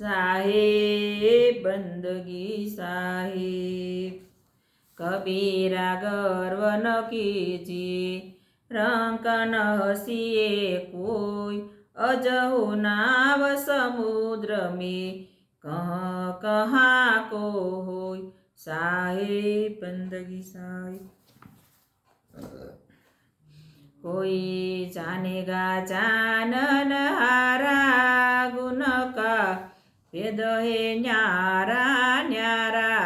साहेब बंदगी साहेब। कबीरा गर्व न कीजिए, रंक न हंसिए कोई, अजहु नाव समुद्र में कहाँ कहाँ को होय। साहेब बंदगी साहेब। कोई जानेगा जानन हारा, गुण का भेद है न्यारा न्यारा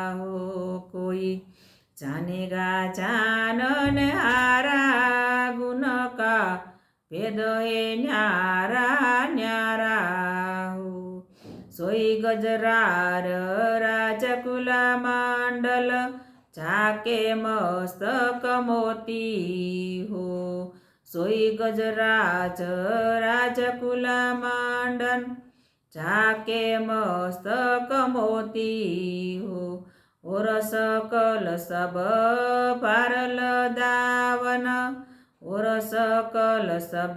हो। कोई जानेगा जानन हारा, गुण का भेद है न्यारा न्यारा हो। सोई गजरार राजकुला मंडल, झाके मस्तक मोती हो। सोई गजराज राजकुला मंडल, झाके मस्तक मोती हो। और सकल सब पारल दावन, और सकल सब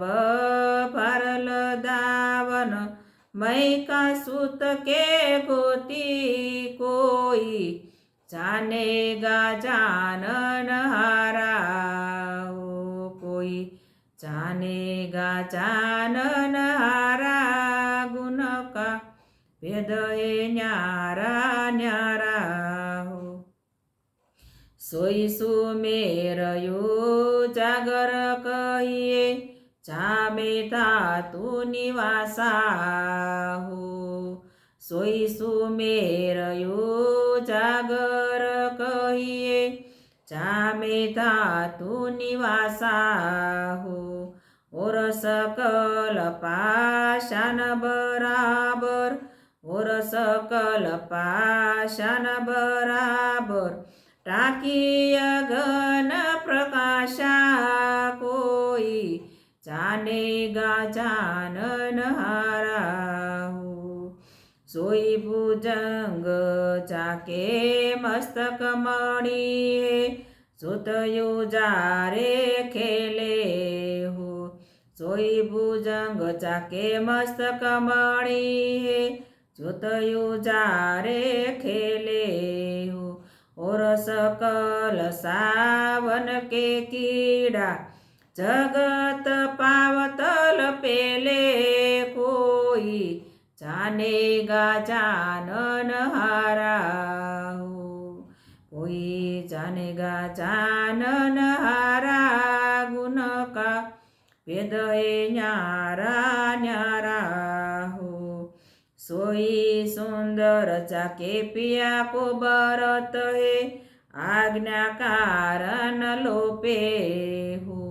पारल दावन। मैं का सूत के गोती कोई, जानेगा जानन हारा हो। कोई जानेगा जानन हारा, गुण का भेद है न्यारा न्यारा हो। सोई सुमेरयो जागर कहिए, जामे धातु निवासा हो। सोई सुमेरयो जागर कहिए, जामे धातु निवासा हो। और सकल पाषाण बराबर, और सकल पाषाण बराबर। टाकिय घन प्रकाशा कोई, जानेगा जानन हारा हो। सोई भुजंग जाके मस्तक मणि है, सुत युजारे खेले हो। सोई भुजंग जाके मस्तक मणि है, सुत युजारे खेले हो। और सकल सावन के कीड़ा, जगत पावतल पेले कोई, जानेगा जानन हारा हो। कोई जानेगा जानन हारा, गुण का भेद है न्यारा न्यारा हो। सोई सुंदर जाके पिया को बरत है, आज्ञा कारण लोपे हो।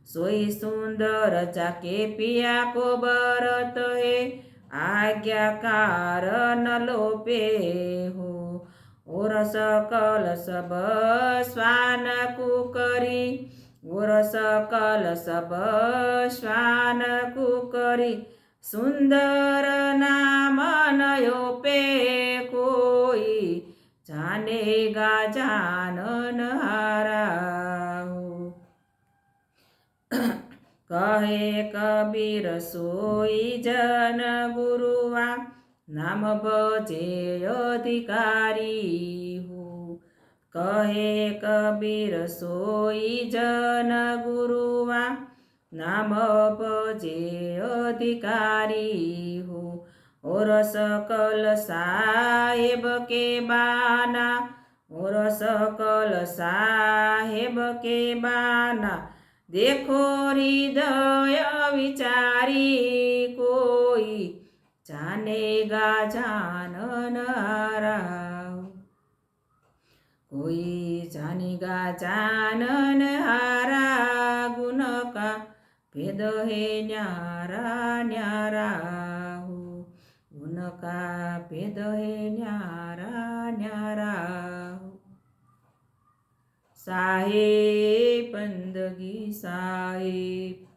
सोई सुंदर जाके पिया को बरत है, आज्ञा कारण लोपे हो। और सकल सब स्वान कुकरी, और सकल सब स्वान कुकरी। सुंदर नाम नयो पे कोई, जानेगा जानन हारा हो। कहे कबीर सोई जन गुरुआ, नाम बजे अधिकारी हो। कहे कबीर सोई जन गुरुआ, नाम बजे अधिकारी हो। और सकल साहेब के बाना, और सकल साहेब के बाना। देखो हृदय विचारी कोई, जानेगा जानन हारा हो। कोई जानेगा जानन हारा, गुण का भेद है न्यारा न्यारा हो। गुण का भेद है न्यारा न्यारा हो। साहेब बंदगी साहेब।